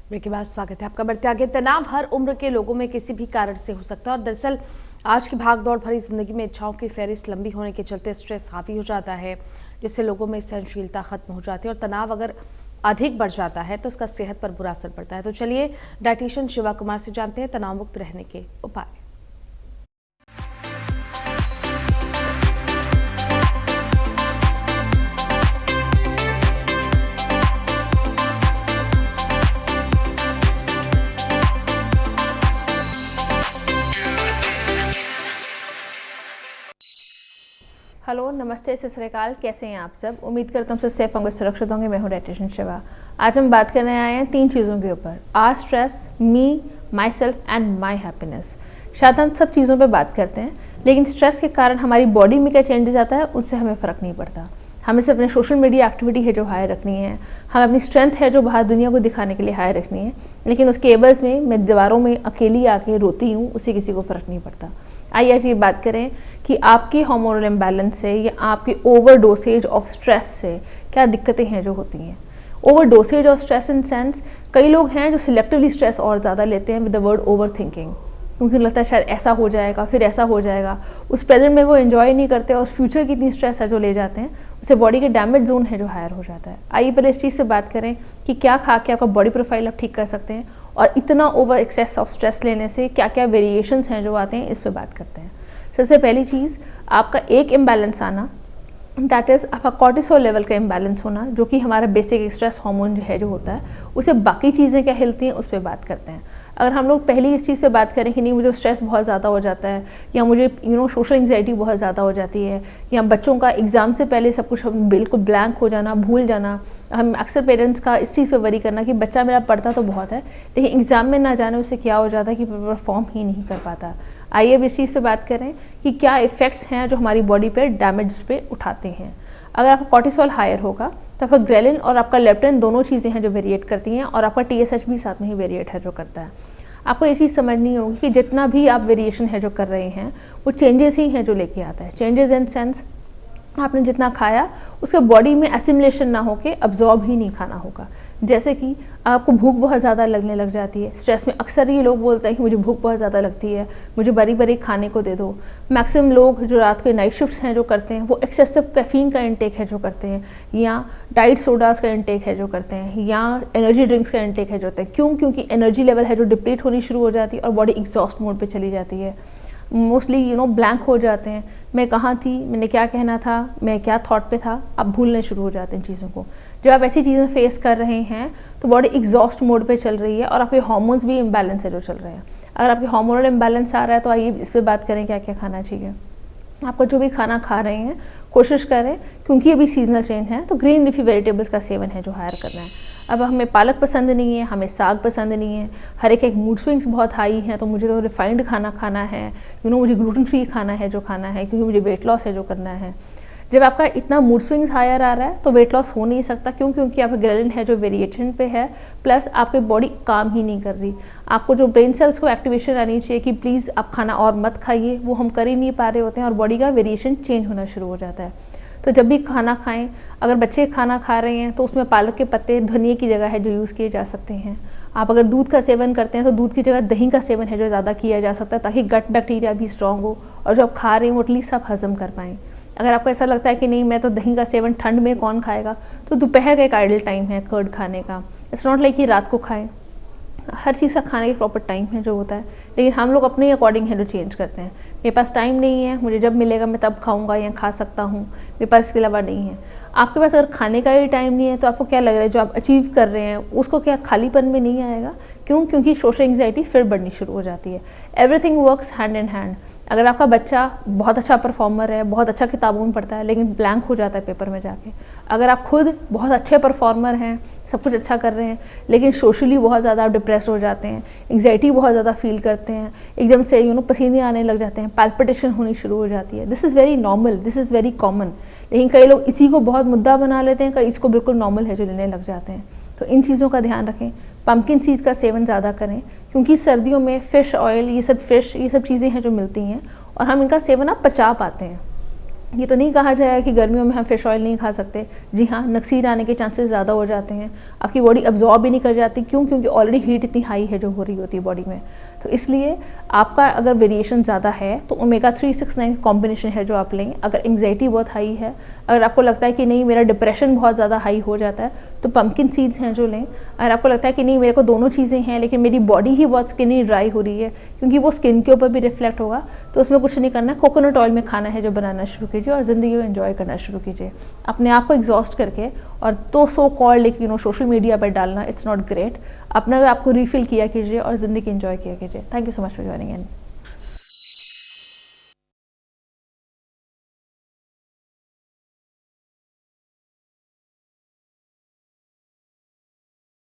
Break के बाद स्वागत है आपका। बढ़ते आगे, तनाव हर उम्र के लोगों में किसी भी कारण से हो सकता है और दरअसल आज की भाग दौड़ भरी जिंदगी में इच्छाओं की फहरिस्त लंबी होने के चलते स्ट्रेस हावी हो जाता है, जिससे लोगों में सहनशीलता खत्म हो जाती है और तनाव अगर अधिक बढ़ जाता है तो उसका सेहत पर बुरा असर पड़ता है। तो चलिए डाइटिशियन शिवा कुमार से जानते हैं तनाव मुक्त रहने के उपाय। हेलो, नमस्ते, सत श्री अकाल। कैसे हैं आप सब? उम्मीद करता हूँ सब सेफ होंगे, सुरक्षित होंगे। मैं हूँ डाइटिशियन शिवा। आज हम बात करने आए हैं 3 चीज़ों के ऊपर: our stress, me, myself and my happiness. शायद हम सब चीज़ों पे बात करते हैं, लेकिन स्ट्रेस के कारण हमारी बॉडी में क्या चेंजेस आता है उनसे हमें फ़र्क नहीं पड़ता। हमें सिर्फ अपने सोशल मीडिया एक्टिविटी है जो हाई रखनी है, हमें अपनी स्ट्रेंथ है जो बाहर दुनिया को दिखाने के लिए हाई रखनी है, लेकिन उसके एवज में मैं दीवारों में अकेली आके रोती हूँ, उससे किसी को फ़र्क नहीं पड़ता। आइए आज ये बात करें कि आपके हार्मोनल इम्बैलेंस से या आपके ओवर डोसेज ऑफ स्ट्रेस से क्या दिक्कतें हैं जो होती हैं। Over dosage of stress in sense, कई लोग हैं जो सिलेक्टिवली स्ट्रेस और ज़्यादा लेते हैं with the word over thinking, क्योंकि लगता है शायद ऐसा हो जाएगा, फिर ऐसा हो जाएगा। उस प्रेजेंट में वो एंजॉय नहीं करते और उस फ्यूचर की इतनी स्ट्रेस है जो ले जाते हैं, उससे बॉडी के डैमेज जोन है जो हायर हो जाता है। आइए पहले इस चीज़ से बात करें कि क्या खा के आपका बॉडी प्रोफाइल आप ठीक कर सकते हैं और इतना ओवर एक्सेस ऑफ स्ट्रेस लेने से क्या क्या वेरिएशंस हैं जो आते हैं, इस पर बात करते हैं। सबसे पहली चीज़, आपका एक इम्बैलेंस आना, दैट इज़ आपका कॉर्टिसोल लेवल का इम्बैलेंस होना, जो कि हमारा बेसिक स्ट्रेस हार्मोन जो है जो होता है, उसे बाकी चीज़ें क्या हिलती हैं उस पर बात करते हैं। अगर हम लोग पहले इस चीज़ से बात करें कि नहीं मुझे स्ट्रेस बहुत ज़्यादा हो जाता है, या मुझे सोशल एंग्जाइटी बहुत ज़्यादा हो जाती है, या बच्चों का एग्ज़ाम से पहले सब कुछ बिल्कुल ब्लैंक हो जाना, भूल जाना। हम अक्सर पेरेंट्स का इस चीज़ पे वरी करना कि बच्चा मेरा पढ़ता तो बहुत है, लेकिन एग्ज़ाम में ना जाने उससे क्या हो जाता है कि परफॉर्म ही नहीं कर पाता। आइए अब इस चीज़ से बात करें कि क्या इफ़ेक्ट्स हैं जो हमारी बॉडी पे डैमेज पे उठाते हैं। अगर आपका कॉर्टिसोल हायर होगा तो आपका ग्रेलिन और आपका लेप्टिन दोनों चीज़ें हैं जो वेरिएट करती हैं, और आपका TSH भी साथ में ही वेरिएट है जो करता है। आपको ये चीज़ समझनी होगी कि जितना भी आप वेरिएशन है जो कर रहे हैं वो चेंजेस ही हैं जो लेके आता है। चेंजेस इन सेंस, आपने जितना खाया उसके बॉडी में एसिमुलेशन ना होके अब्जॉर्ब ही नहीं खाना होगा। जैसे कि आपको भूख बहुत ज़्यादा लगने लग जाती है। स्ट्रेस में अक्सर ये लोग बोलते हैं कि मुझे भूख बहुत ज़्यादा लगती है, मुझे बड़ी बड़ी खाने को दे दो। मैक्सिमम लोग जो रात के नाइट शिफ्ट्स हैं जो करते हैं वो एक्सेसिव कैफीन का इंटेक है जो करते हैं, या डाइट सोडास का इंटेक है जो करते हैं, या एनर्जी ड्रिंक्स का इंटेक है जो होता है। क्यों? क्योंकि एनर्जी लेवल है जो डिप्लीट होनी शुरू हो जाती है और बॉडी एग्जॉस्ट मोड पर चली जाती है। मोस्टली ब्लैंक हो जाते हैं। मैं कहाँ थी, मैंने क्या कहना था, मैं क्या थॉट पे था, आप भूलने शुरू हो जाते हैं चीज़ों को। जब आप ऐसी चीज़ें फेस कर रहे हैं तो बॉडी एग्जॉस्ट मोड पे चल रही है और आपके हार्मोन्स भी इम्बैलेंस है जो चल रहे हैं। अगर आपके हार्मोनल इम्बैलेंस आ रहा है तो आइए इस पर बात करें क्या क्या खाना चाहिए। आपको जो भी खाना खा रहे हैं कोशिश करें, क्योंकि अभी सीजनल चेंज है, तो ग्रीन लीफी वेजिटेबल्स का सेवन है जो हायर करना है। अब हमें पालक पसंद नहीं है, हमें साग पसंद नहीं है, हर एक मूड स्विंग्स बहुत हाई हैं, तो मुझे तो रिफाइंड खाना खाना है, मुझे ग्लूटेन फ्री खाना है जो खाना है, क्योंकि मुझे वेट लॉस है जो करना है। जब आपका इतना मूड स्विंग्स हायर आ रहा है तो वेट लॉस हो नहीं सकता। क्यों? क्योंकि आपका ग्रेलिन है जो वेरिएशन पे है, प्लस आपकी बॉडी काम ही नहीं कर रही। आपको जो ब्रेन सेल्स को एक्टिवेशन आनी चाहिए कि प्लीज़ आप खाना और मत खाइए, वो हम कर ही नहीं पा रहे होते हैं और बॉडी का वेरिएशन चेंज होना शुरू हो जाता है। तो जब भी खाना खाएं, अगर बच्चे खाना खा रहे हैं तो उसमें पालक के पत्ते धनिया की जगह है जो यूज़ किए जा सकते हैं। आप अगर दूध का सेवन करते हैं तो दूध की जगह दही का सेवन है जो ज़्यादा किया जा सकता है, ताकि गट बैक्टीरिया भी स्ट्रॉन्ग हो और जो आप खा रहे हैं वो एटलीस्ट आप हजम कर पाएँ। अगर आपको ऐसा लगता है कि नहीं मैं तो दही का सेवन ठंड में कौन खाएगा, तो दोपहर का एक आइडल टाइम है कर्ड खाने का। इट्स नॉट लाइक कि रात को खाएं, हर चीज़ का खाने का प्रॉपर टाइम है जो होता है, लेकिन हम लोग अपने अकॉर्डिंग है जो चेंज करते हैं। मेरे पास टाइम नहीं है, मुझे जब मिलेगा मैं तब खाऊंगा या खा सकता हूँ, मेरे पास इसके अलावा नहीं है। आपके पास अगर खाने का ही टाइम नहीं है तो आपको क्या लग रहा है जो आप अचीव कर रहे हैं उसको क्या खालीपन में नहीं आएगा? क्यों? क्योंकि सोशल एंग्जाइटी फिर बढ़नी शुरू हो जाती है। Everything works hand in hand. अगर आपका बच्चा बहुत अच्छा परफॉर्मर है, बहुत अच्छा किताबों में पढ़ता है, लेकिन ब्लैंक हो जाता है पेपर में जाके, अगर आप खुद बहुत अच्छे परफॉर्मर हैं, सब कुछ अच्छा कर रहे हैं, लेकिन सोशली बहुत ज़्यादा आप डिप्रेस हो जाते हैं, एंग्जाइटी बहुत ज़्यादा फील करते हैं, एकदम से पसीने आने लग जाते हैं, पैल्पिटेशन होनी शुरू हो जाती है। This is very normal, this is very common. लेकिन कई लोग इसी को बहुत मुद्दा बना लेते हैं, कई इसको बिल्कुल नॉर्मल है जो लेने लग जाते हैं। तो इन चीज़ों का ध्यान रखें। पम्पकिन सीड का सेवन ज़्यादा करें, क्योंकि सर्दियों में फ़िश ऑयल, ये सब चीज़ें हैं जो मिलती हैं और हम इनका सेवन आप पचा पाते हैं। ये तो नहीं कहा जाएगा कि गर्मियों में हम फिश ऑयल नहीं खा सकते। जी हाँ, नक्सीर आने के चांसेस ज़्यादा हो जाते हैं, आपकी बॉडी अब्जॉर्ब भी नहीं कर जाती। क्यों? क्योंकि ऑलरेडी हीट इतनी हाई है जो हो रही होती है बॉडी में। तो इसलिए आपका अगर वेरिएशन ज़्यादा है तो ओमेगा 369 कॉम्बिनेशन है जो आप लें। अगर एंग्जाइटी बहुत हाई है, अगर आपको लगता है कि नहीं मेरा डिप्रेशन बहुत ज़्यादा हाई हो जाता है, तो पम्पकिन सीड्स हैं जो लें। अगर आपको लगता है कि नहीं मेरे को दोनों चीज़ें हैं लेकिन मेरी बॉडी ही बहुत स्किनी ड्राई हो रही है, क्योंकि वो स्किन के ऊपर भी रिफ्लेक्ट होगा, तो उसमें कुछ नहीं करना, कोकोनट ऑयल में खाना है जो बनाना शुरू कीजिए और ज़िंदगी को एंजॉय करना शुरू कीजिए। अपने आप को एग्जॉस्ट करके और तो सो कॉल्ड एक सोशल मीडिया पर डालना, इट्स नॉट ग्रेट। अपना आपको रीफिल किया कीजिए और ज़िंदगी एंजॉय किया कीजिए। Thank you so much for joining in.